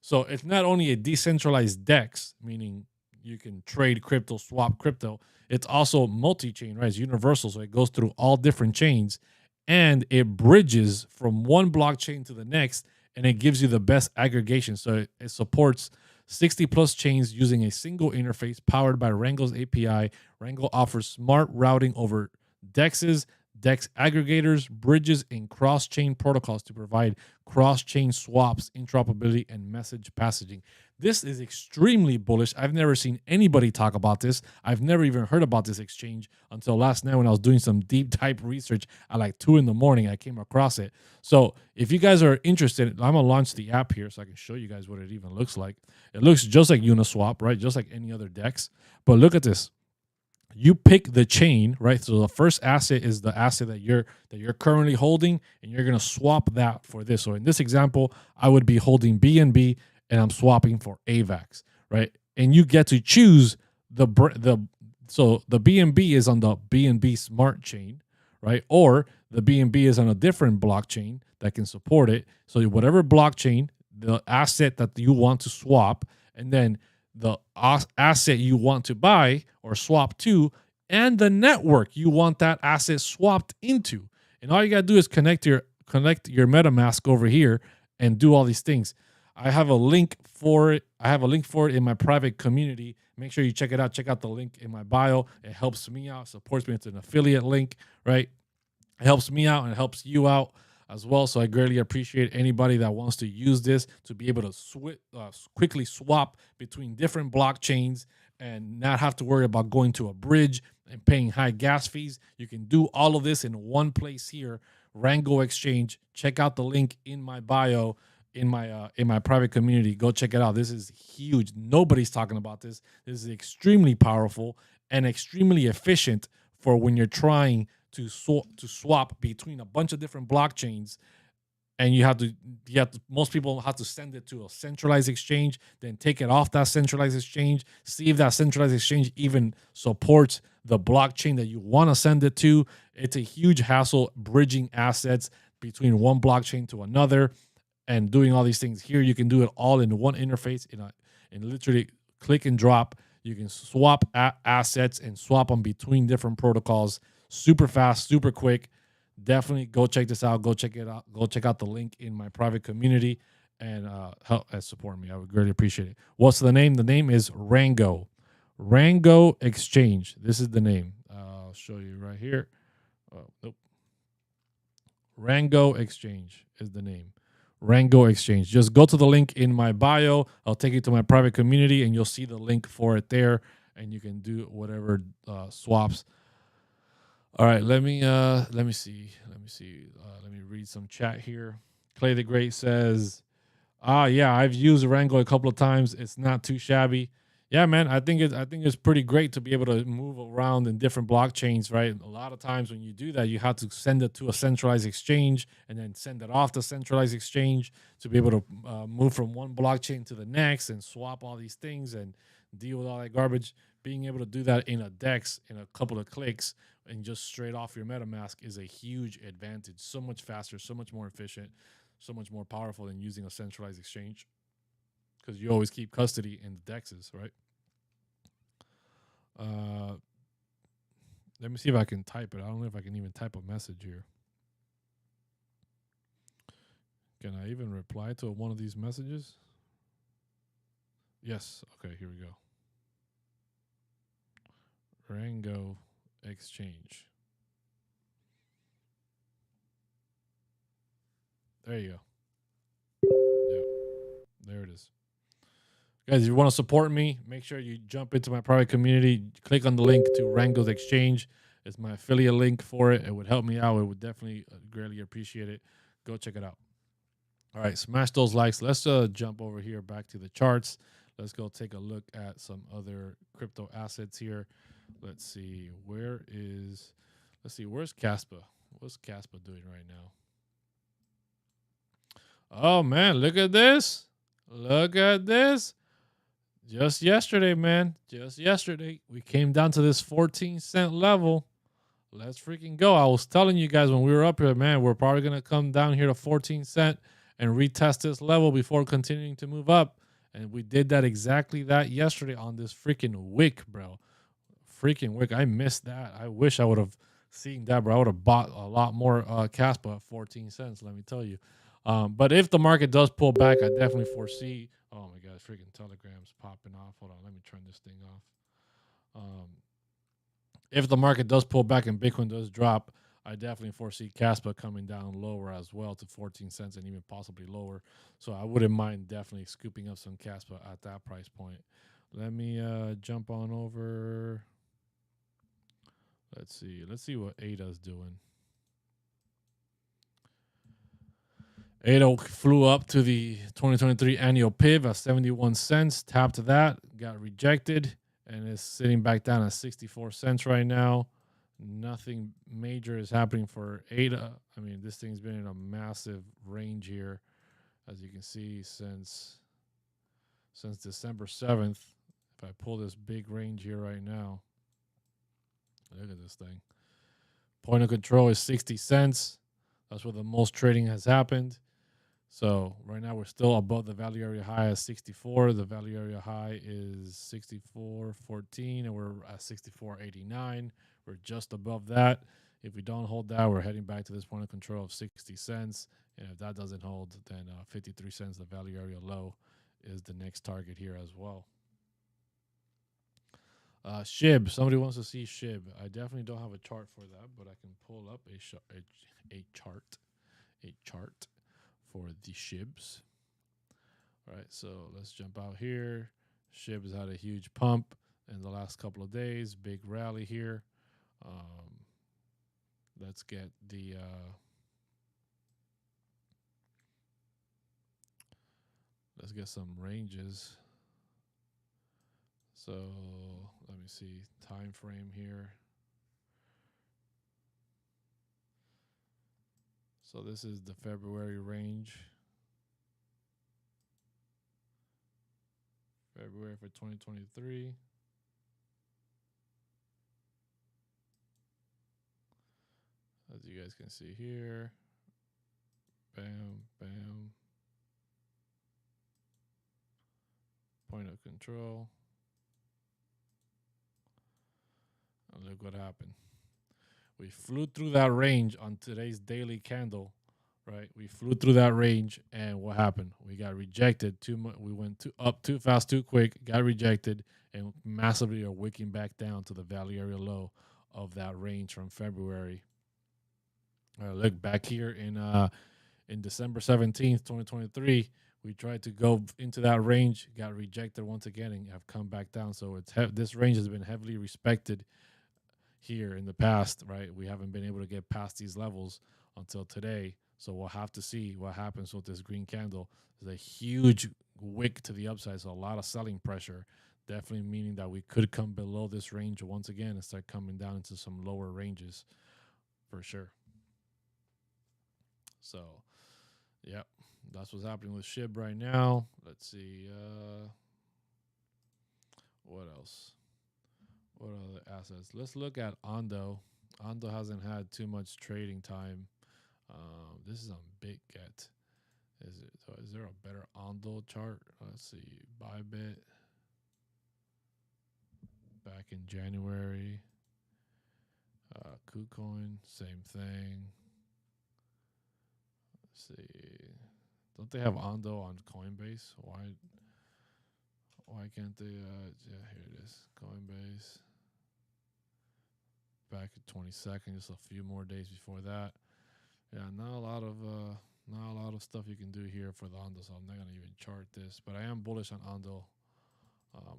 So it's not only a decentralized DEX, meaning you can trade crypto, swap crypto. It's also multi-chain, right? It's universal, so it goes through all different chains, and it bridges from one blockchain to the next, and it gives you the best aggregation. So it supports 60 plus chains using a single interface powered by Rango's API. Rango offers smart routing over DEXs DEX aggregators, bridges, and cross-chain protocols to provide cross-chain swaps, interoperability, and message passaging. This is extremely bullish. I've never seen anybody talk about this. I've never even heard about this exchange until last night when I was doing some deep dive research at like 2 in the morning. I came across it. So if you guys are interested, I'm going to launch the app here so I can show you guys what it even looks like. It looks just like Uniswap, right? Just like any other DEX. But look at this. You pick the chain, right? So the first asset is the asset that you're currently holding, and you're gonna swap that for this. So in this example, I would be holding BNB, and I'm swapping for AVAX, right? And you get to choose so the BNB is on the BNB Smart Chain, right? Or the BNB is on a different blockchain that can support it. So whatever blockchain, the asset that you want to swap, and then the asset you want to buy or swap to, and the network you want that asset swapped into. And all you got to do is connect your MetaMask over here and do all these things. I have a link for it. In my private community. Make sure you check it out. Check out the link in my bio. It helps me out, supports me. It's an affiliate link, right? It helps me out and it helps you out as well. So I greatly appreciate anybody that wants to use this to be able to quickly swap between different blockchains and not have to worry about going to a bridge and paying high gas fees. You can do all of this in one place here, Rango Exchange. Check out the link in my bio in my private community. Go check it out. This is huge. Nobody's talking about this. This is extremely powerful and extremely efficient for when you're trying to swap between a bunch of different blockchains, and most people have to send it to a centralized exchange, then take it off that centralized exchange, see if that centralized exchange even supports the blockchain that you want to send it to. It's a huge hassle bridging assets between one blockchain to another and doing all these things. Here you can do it all in one interface, in literally click and drop. You can swap assets and swap them between different protocols super fast, super quick. Definitely go check this out. Go check it out. Go check out the link in my private community and help support me. I would greatly appreciate it. What's the name? The name is Rango. Rango Exchange. This is the name. I'll show you right here. Oh, nope. Rango Exchange is the name. Rango Exchange. Just go to the link in my bio. I'll take you to my private community, and you'll see the link for it there, and you can do whatever swaps. All right, let me see. Let me read some chat here. Clay the Great says, yeah, I've used Rango a couple of times. It's not too shabby. Yeah, man, I think it's pretty great to be able to move around in different blockchains, right? A lot of times when you do that, you have to send it to a centralized exchange and then send it off the centralized exchange to be able to move from one blockchain to the next and swap all these things and deal with all that garbage. Being able to do that in a DEX in a couple of clicks and just straight off your MetaMask is a huge advantage. So much faster, so much more efficient, so much more powerful than using a centralized exchange, because you always keep custody in the DEXs, right? Let me see if I can type it. I don't know if I can even type a message here. Can I even reply to one of these messages? Yes. Okay, here we go. Rango Exchange. There you go. Yep. There it is. Guys, if you want to support me, make sure you jump into my private community. Click on the link to Rango's Exchange. It's my affiliate link for it. It would help me out. It would definitely greatly appreciate it. Go check it out. All right, smash those likes. Let's jump over here back to the charts. Let's go take a look at some other crypto assets here. Let's see. Where's Caspa? What's Caspa doing right now? Oh, man, look at this. Look at this. Just yesterday, man. Just yesterday, we came down to this 14-cent level. Let's freaking go. I was telling you guys when we were up here, man, we're probably going to come down here to 14 cent and retest this level before continuing to move up. And we did that exactly that yesterday on this freaking wick, bro. Freaking wick. I missed that. I wish I would have seen that, bro. I would have bought a lot more Caspa at 14 cents, let me tell you. But if the market does pull back, I definitely foresee. Oh my God, freaking Telegram's popping off. Hold on, let me turn this thing off. If the market does pull back and Bitcoin does drop, I definitely foresee Caspa coming down lower as well to 14 cents and even possibly lower. So I wouldn't mind definitely scooping up some Caspa at that price point. Let me jump on over. Let's see. Let's see what ADA's doing. ADA flew up to the 2023 annual PIV at 71 cents, tapped that, got rejected, and is sitting back down at 64 cents right now. Nothing major is happening for ADA. I mean, this thing's been in a massive range here, as you can see, since December 7th. If I pull this big range here right now, look at this thing. Point of control is 60 cents. That's where the most trading has happened. So right now we're still above the value area high at 64. The value area high is 64.14, and we're at 64.89. We're just above that. If we don't hold that, we're heading back to this point of control of 60 cents. And if that doesn't hold, then 53 cents, the value area low, is the next target here as well. SHIB. Somebody wants to see SHIB. I definitely don't have a chart for that, but I can pull up a chart for the SHIBs. All right, so let's jump out here. SHIB has had a huge pump in the last couple of days. Big rally here. Let's get the let's get some ranges. So let me see time frame here. So this is the February range. February for 2023. As you guys can see here. Bam, bam. Point of control. And look what happened. We flew through that range on today's daily candle, right? We flew through that range, and what happened? We got rejected too much. We went up too fast, too quick, got rejected, and massively are wicking back down to the value area low of that range from February. Look back here in December 17th, 2023. We tried to go into that range, got rejected once again, and have come back down. So this range has been heavily respected here in the past, right? We haven't been able to get past these levels until today. So we'll have to see what happens with this green candle. There's a huge wick to the upside, so a lot of selling pressure, definitely meaning that we could come below this range once again and start coming down into some lower ranges for sure. So, yep, that's what's happening with SHIB right now. Let's see. What else? What other assets? Let's look at Ondo. Ondo hasn't had too much trading time. This is on Big Get. Is there a better Ondo chart? Let's see. Bybit. Back in January. KuCoin, same thing. Let's see. Don't they have Ondo on Coinbase? Why can't they? Yeah, here it is. Coinbase. Back at 22nd, just a few more days before that. Yeah, not a lot of stuff you can do here for the Ondo, so I'm not gonna even chart this. But I am bullish on Ondo.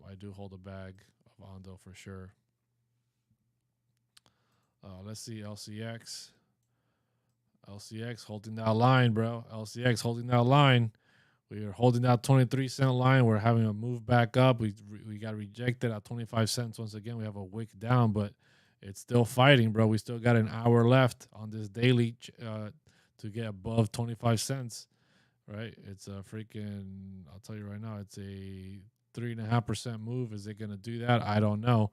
I do hold a bag of Ondo for sure. Let's see LCX. LCX holding that line, bro. LCX holding that line. We are holding that 23-cent line. We're having a move back up. We got rejected at 25 cents once again. We have a wick down, but it's still fighting, bro. We still got an hour left on this daily to get above 25 cents, right? It's a freaking, I'll tell you right now, it's a 3.5% move. Is it going to do that? I don't know.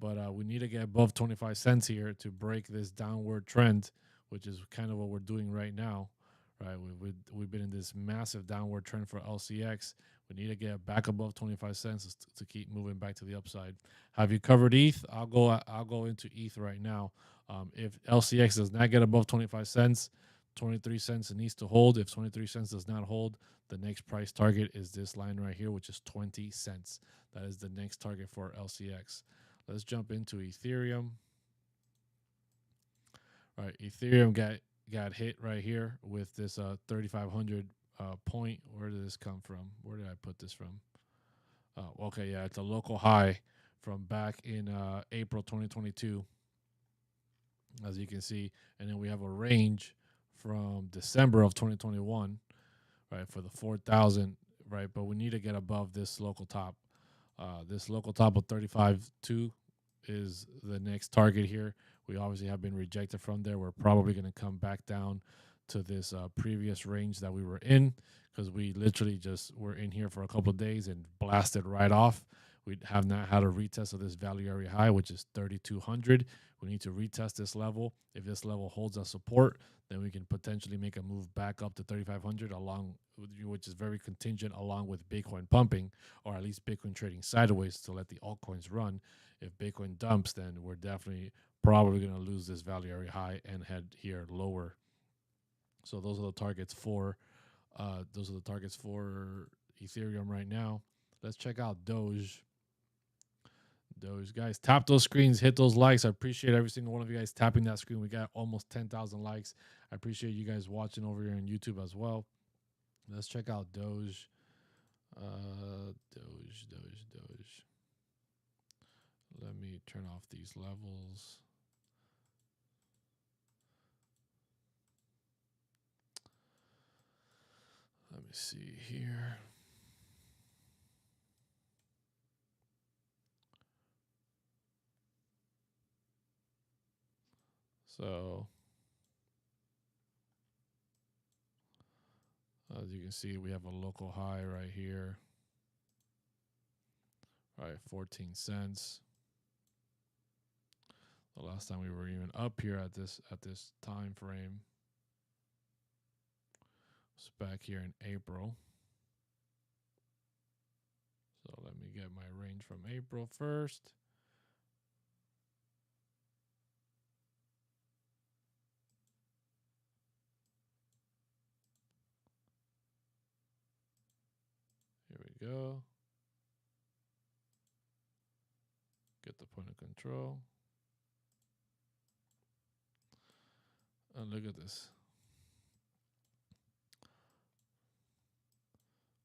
But we need to get above 25 cents here to break this downward trend, which is kind of what we're doing right now. Right, we've been in this massive downward trend for LCX. We need to get back above 25 cents to keep moving back to the upside. Have you covered ETH? I'll go into ETH right now. If LCX does not get above 25 cents, 23 cents it needs to hold. If 23 cents does not hold, the next price target is this line right here, which is 20 cents. That is the next target for LCX. Let's jump into Ethereum. Right, Ethereum got hit right here with this 3,500 point. Where did this come from? Where did I put this from? Oh, okay, yeah, it's a local high from back in April 2022, as you can see, and then we have a range from December of 2021, right, for the 4,000, right, but we need to get above this local top. This local top of 35.2 is the next target here. We obviously have been rejected from there. We're probably going to come back down to this previous range that we were in, because we literally just were in here for a couple of days and blasted right off. We have not had a retest of this value area high, which is 3,200. We need to retest this level. If this level holds us support, then we can potentially make a move back up to 3,500 along, which is very contingent along with Bitcoin pumping, or at least Bitcoin trading sideways to let the altcoins run. If Bitcoin dumps, then we're definitely probably going to lose this value area high and head here lower. So those are the targets for Ethereum right now. Let's check out Doge. Those guys, tap those screens, hit those likes. I appreciate every single one of you guys tapping that screen. We got almost 10,000 likes. I appreciate you guys watching over here on YouTube as well. Let's check out Doge. Doge. Let me turn off these levels. Let me see here. So, as you can see, we have a local high right here. All right, 14 cents. The last time we were even up here at this time frame was back here in April. So let me get my range from April first. Here we go. Get the point of control. And look at this.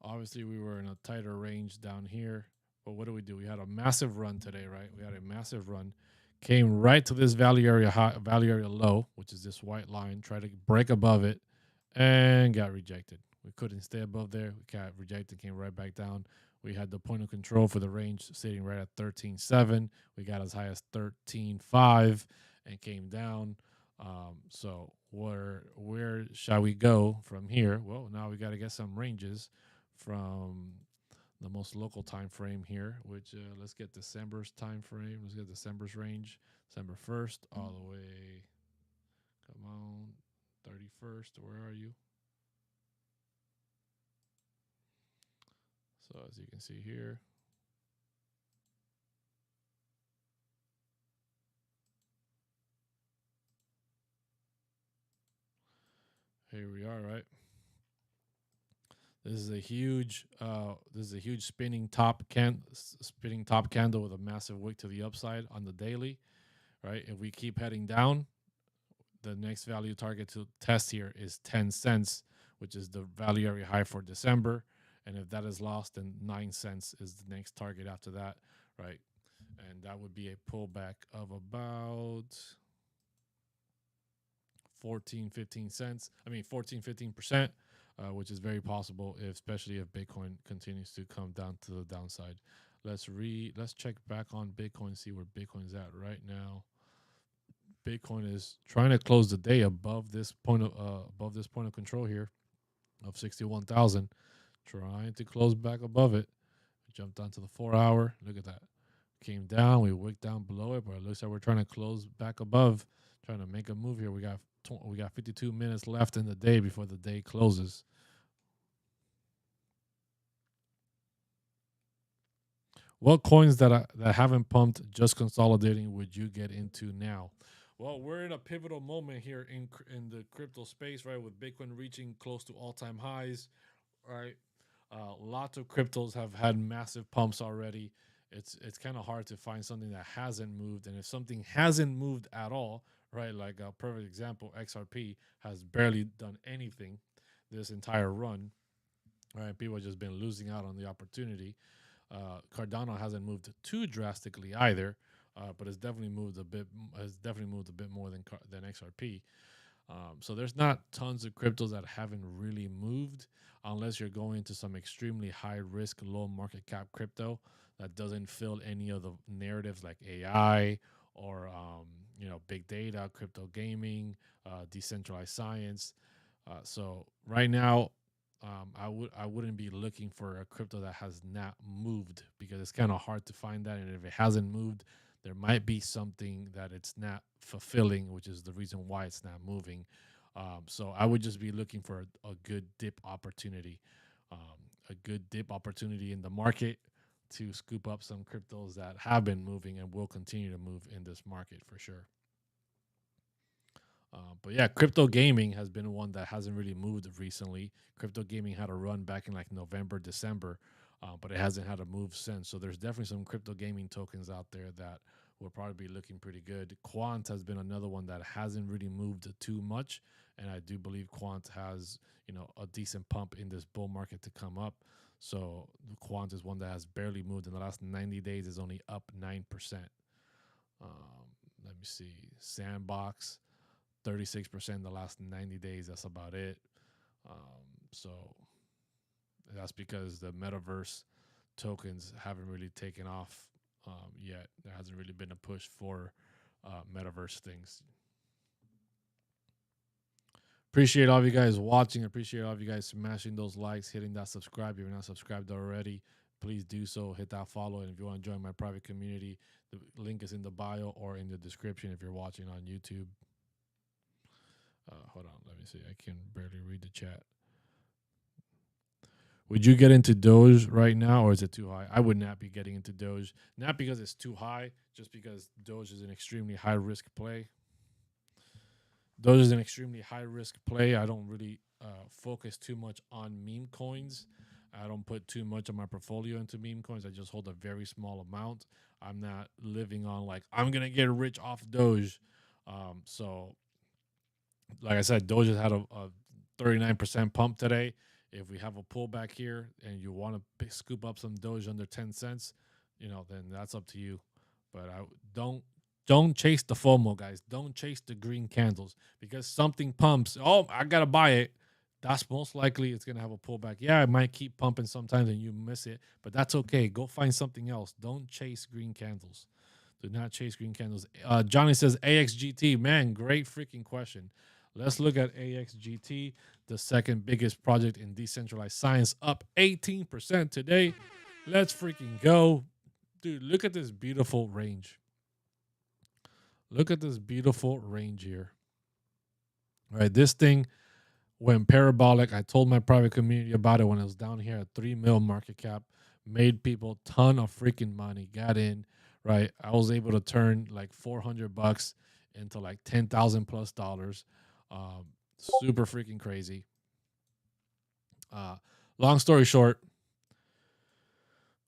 Obviously, we were in a tighter range down here. But what do? We had a massive run today, right? We had a massive run. Came right to this value area high, value area low, which is this white line. Tried to break above it and got rejected. We couldn't stay above there. We got rejected, came right back down. We had the point of control for the range sitting right at 13.7. We got as high as 13.5 and came down. So where shall we go from here? Well, now we got to get some ranges from the most local time frame here, which let's get December's time frame. Let's get December's range. December 1st all the way. Come on. 31st. Where are you? So as you can see here, here we are, right? This is a huge spinning top candle with a massive wick to the upside on the daily, right? If we keep heading down, the next value target to test here is 10 cents, which is the value area high for December. And if that is lost, then 9 cents is the next target after that, right? And that would be a pullback of about 14, 15 cents. I mean, 14, 15%, which is very possible, especially if Bitcoin continues to come down to the downside. Let's check back on Bitcoin, see where Bitcoin's at right now. Bitcoin is trying to close the day above this point of control here of 61,000. Trying to close back above it. Jumped onto the 4-hour. Look at that. Came down. We wicked down below it, but it looks like we're trying to close back above. Trying to make a move here. We got 52 minutes left in the day before the day closes. What coins that haven't pumped, just consolidating, would you get into now? Well, we're in a pivotal moment here in the crypto space, right? With Bitcoin reaching close to all-time highs, right? Lots of cryptos have had massive pumps already. It's kind of hard to find something that hasn't moved, and if something hasn't moved at all, right? Like a perfect example, XRP has barely done anything this entire run, right? People have just been losing out on the opportunity. Cardano hasn't moved too drastically either, but it's definitely moved a bit. Has definitely moved a bit more than XRP. So there's not tons of cryptos that haven't really moved, unless you're going into some extremely high risk, low market cap crypto that doesn't fill any of the narratives like AI or big data, crypto gaming, decentralized science. So right now, I wouldn't be looking for a crypto that has not moved, because it's kind of hard to find that, and if it hasn't moved, there might be something that it's not fulfilling, which is the reason why it's not moving. So I would just be looking for a good dip opportunity, a good dip opportunity in the market to scoop up some cryptos that have been moving and will continue to move in this market for sure. But yeah, crypto gaming has been one that hasn't really moved recently. Crypto gaming had a run back in like November, December, but it hasn't had a move since. So there's definitely some crypto gaming tokens out there that will probably be looking pretty good. Quant has been another one that hasn't really moved too much, and I do believe Quant has a decent pump in this bull market to come up. So Quant is one that has barely moved in the last 90 days. Is only up 9%. Let me see. Sandbox 36% in the last 90 days. That's about it. So that's because the metaverse tokens haven't really taken off yet. There hasn't really been a push for metaverse things. Appreciate all of you guys watching. Appreciate all of you guys smashing those likes, hitting that subscribe. If you're not subscribed already, please do so. Hit that follow. And if you want to join my private community, the link is in the bio or in the description if you're watching on YouTube. Hold on, let me see. I can barely read the chat. Would you get into Doge right now, or is it too high? I would not be getting into Doge, not because it's too high, just because Doge is an extremely high risk play. Doge is an extremely high risk play. I don't really focus too much on meme coins. I don't put too much of my portfolio into meme coins. I just hold a very small amount. I'm not living on like I'm gonna get rich off Doge. So like I said, Doge has had a 39% pump today. If we have a pullback here and you want to scoop up some Doge under 10 cents, then that's up to you. But I don't chase the FOMO, guys. Don't chase the green candles, because something pumps. Oh, I gotta buy it. That's most likely it's gonna have a pullback. Yeah, it might keep pumping sometimes and you miss it, but that's okay. Go find something else. Don't chase green candles. Do not chase green candles. Johnny says AXGT. Man, great freaking question. Let's look at AXGT, the second biggest project in decentralized science, up 18% today. Let's freaking go. Dude, look at this beautiful range. Look at this beautiful range here. All right, this thing went parabolic. I told my private community about it when it was down here at 3 mil market cap. Made people ton of freaking money. Got in, right? I was able to turn like $400 into like 10,000 plus dollars. Super freaking crazy. Long story short,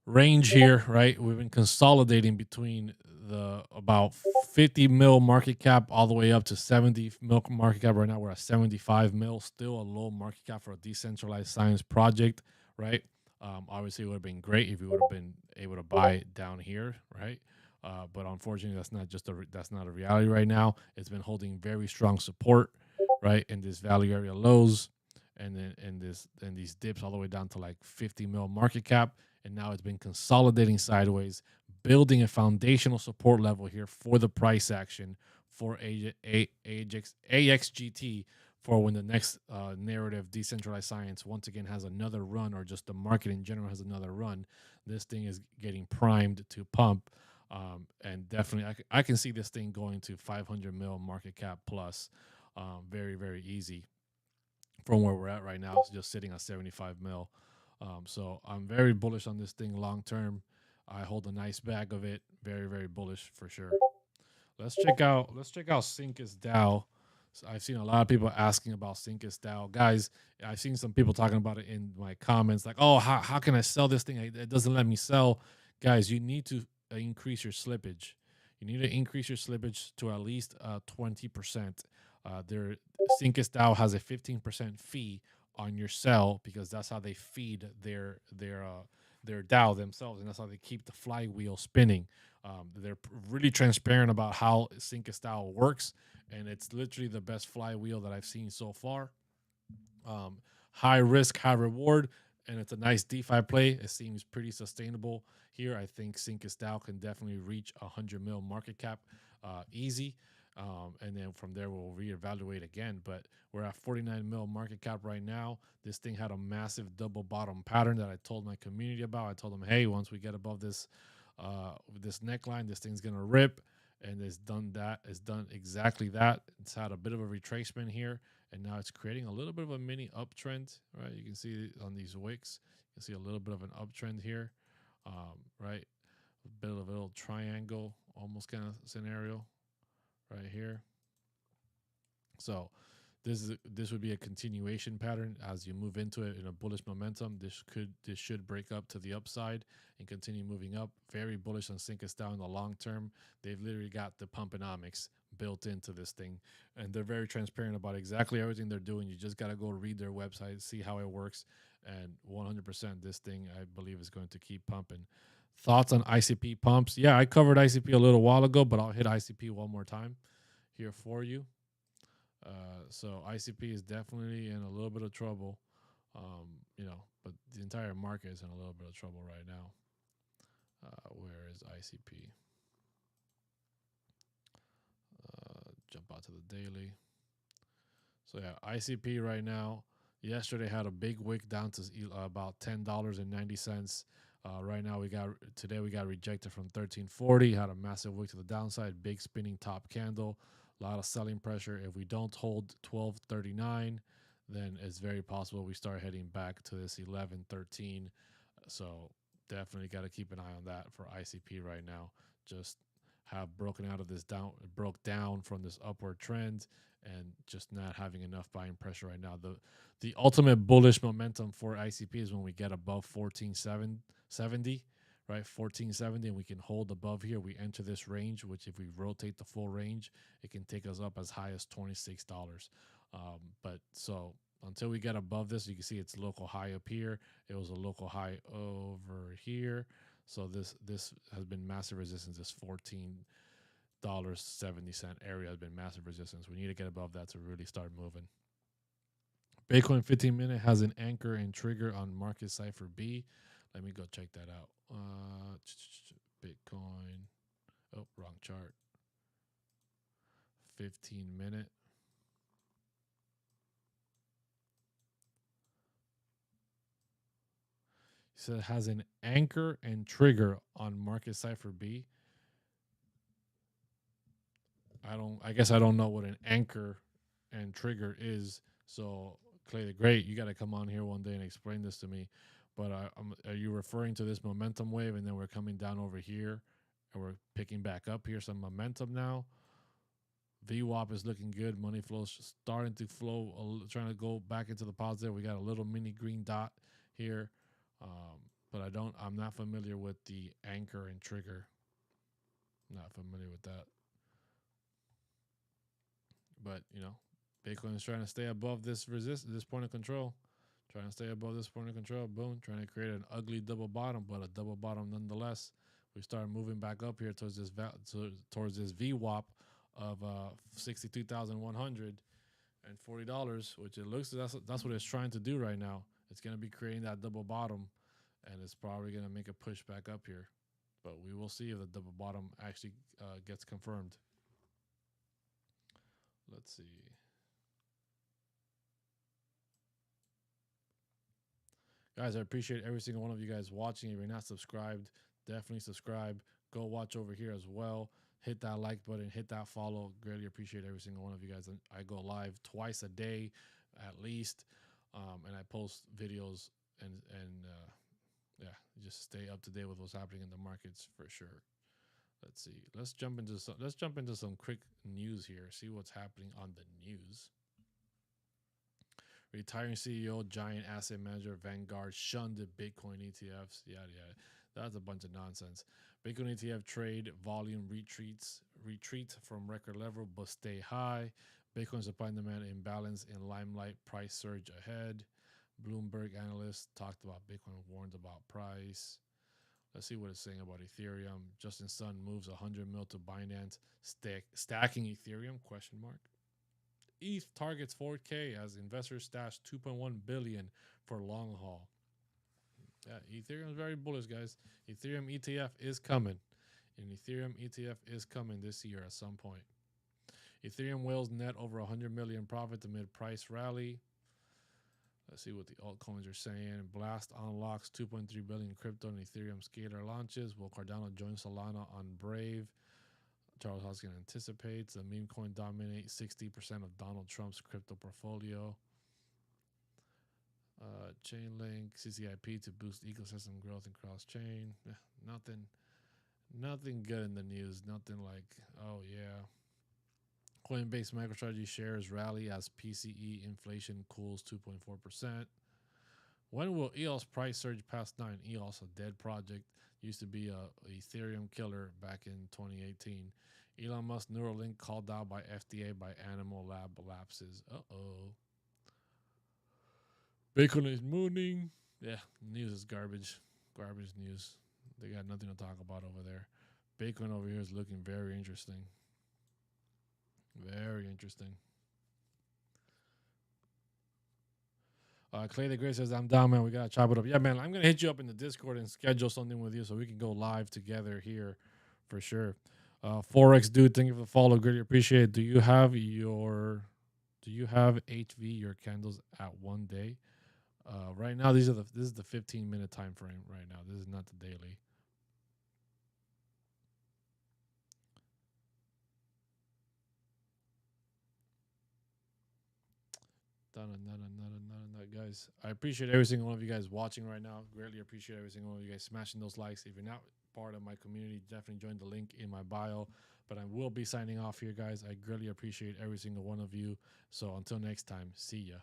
range here, right? We've been consolidating between the about 50 mil market cap all the way up to 70 mil market cap. Right now we're at 75 mil, still a low market cap for a decentralized science project, right? Obviously it would have been great if we would have been able to buy it down here, right? But unfortunately that's not a reality right now. It's been holding very strong support, right, in this value area lows, and then in these dips all the way down to like 50 mil market cap. And now it's been consolidating sideways, building a foundational support level here for the price action for AXGT, for when the next narrative decentralized science once again has another run, or just the market in general has another run. This thing is getting primed to pump, and definitely I can see this thing going to 500 mil market cap plus, very, very easy from where we're at right now. It's just sitting at 75 mil. So I'm very bullish on this thing long term. I hold a nice bag of it. Very, very bullish for sure. Let's check out Syncus DAO. So I've seen a lot of people asking about Syncus DAO. Guys, I've seen some people talking about it in my comments, like, oh, how can I sell this thing? It doesn't let me sell. Guys, you need to increase your slippage. You need to increase your slippage to at least 20%. Their Syncus has a 15% fee on your sell because that's how they feed their DAO themselves, and that's how they keep the flywheel spinning. They're really transparent about how Syncus works, and it's literally the best flywheel that I've seen so far. Um, High risk, high reward, and it's a nice DeFi play. It seems pretty sustainable here. I think Syncus can definitely reach 100 mil market cap easy. And then from there, we'll reevaluate again. But we're at 49 mil market cap right now. This thing had a massive double bottom pattern that I told my community about. I told them, hey, once we get above this neckline, this thing's gonna rip, and it's done that. It's done exactly that. It's had a bit of a retracement here, and now it's creating a little bit of a mini uptrend. Right, you can see on these wicks, you can see a little bit of an uptrend here. Right, a bit of a little triangle, almost kind of scenario, right here. So this would be a continuation pattern as you move into it in a bullish momentum. This should break up to the upside and continue moving up. Very bullish on Syncus in the long term. They've literally got the pumponomics built into this thing, and they're very transparent about exactly everything they're doing. You just got to go read their website, see how it works, and 100% this thing I believe is going to keep pumping. Thoughts on ICP pumps? Yeah, I covered ICP a little while ago, but I'll hit ICP one more time here for you. So ICP is definitely in a little bit of trouble, but the entire market is in a little bit of trouble right now. Where is ICP? Jump out to the daily. So yeah, ICP right now. Yesterday had a big wick down to about $10.90. Right now today we got rejected from 1340. Had a massive wick to the downside. Big spinning top candle. A lot of selling pressure. If we don't hold 1239, then it's very possible we start heading back to this 1113. So definitely got to keep an eye on that for ICP right now. Just have broken out of this broke down from this upward trend, and just not having enough buying pressure right now. The ultimate bullish momentum for ICP is when we get above 1470, right? 1470, and we can hold above here. We enter this range, which if we rotate the full range, it can take us up as high as $26. But so until we get above this, you can see it's local high up here. It was a local high over here. So this has been massive resistance. This $14.70 area has been massive resistance. We need to get above that to really start moving. Bitcoin 15-minute has an anchor and trigger on market cipher B. Let me go check that out. Bitcoin. Oh, wrong chart. 15-minute. So it has an anchor and trigger on market cipher B. I guess I don't know what an anchor and trigger is. So Clay the Great, you got to come on here one day and explain this to me. But are you referring to this momentum wave, and then we're coming down over here, and we're picking back up here some momentum now? VWAP is looking good. Money flows starting to flow, trying to go back into the positive. We got a little mini green dot here, but I'm not familiar with the anchor and trigger. Not familiar with that. But Bitcoin is trying to stay above this point of control. Trying to stay above this point of control. Boom. Trying to create an ugly double bottom, but a double bottom nonetheless. We start moving back up here towards this VWAP of $62,140, which it looks that's what it's trying to do right now. It's going to be creating that double bottom, and it's probably going to make a push back up here. But we will see if the double bottom actually gets confirmed. Let's see. Guys, I appreciate every single one of you guys watching. If you're not subscribed, definitely subscribe. Go watch over here as well. Hit that like button, hit that follow. Greatly appreciate every single one of you guys. I go live twice a day at least, and I post videos and just stay up to date with what's happening in the markets for sure. Let's see. Let's jump into some quick news here. See what's happening on the news. Retiring CEO, giant asset manager, Vanguard shunned the Bitcoin ETFs. Yada yada. That's a bunch of nonsense. Bitcoin ETF trade volume retreat from record level but stay high. Bitcoin supply and demand imbalance in limelight. Price surge ahead. Bloomberg analyst talked about Bitcoin, warned about price. Let's see what it's saying about Ethereum. Justin Sun moves 100 mil to Binance, stacking Ethereum? Question mark. ETH targets 4K as investors stash 2.1 billion for long haul. Yeah, Ethereum is very bullish, guys. Ethereum ETF is coming. An Ethereum ETF is coming this year at some point. Ethereum whales net over 100 million profit amid price rally. Let's see what the altcoins are saying. Blast unlocks 2.3 billion crypto and Ethereum scalar launches. Will Cardano join Solana on Brave? Charles Hoskin anticipates the meme coin dominate 60% of Donald Trump's crypto portfolio. Chainlink, CCIP to boost ecosystem growth and cross chain. Nothing good in the news. Nothing like, oh yeah. Coinbase MicroStrategy shares rally as PCE inflation cools 2.4%. When will EOS price surge past 9? EOS, a dead project, used to be a Ethereum killer back in 2018. Elon Musk Neuralink called out by FDA by animal lab lapses. Uh-oh. Bitcoin is mooning. Yeah, news is garbage. Garbage news. They got nothing to talk about over there. Bitcoin over here is looking very interesting. Very interesting. Clay the Great says, I'm down, man. We got to chop it up. Yeah, man, I'm going to hit you up in the Discord and schedule something with you so we can go live together here for sure. Forex dude, thank you for the follow. Greatly appreciate it. Do you have HV, your candles at 1 day? Right now, this is the 15-minute time frame right now. This is not the daily. Guys, I appreciate every single one of you guys watching right now. Greatly appreciate every single one of you guys smashing those likes. If you're not part of my community, definitely join the link in my bio. But I will be signing off here, guys. I greatly appreciate every single one of you. So until next time, see ya.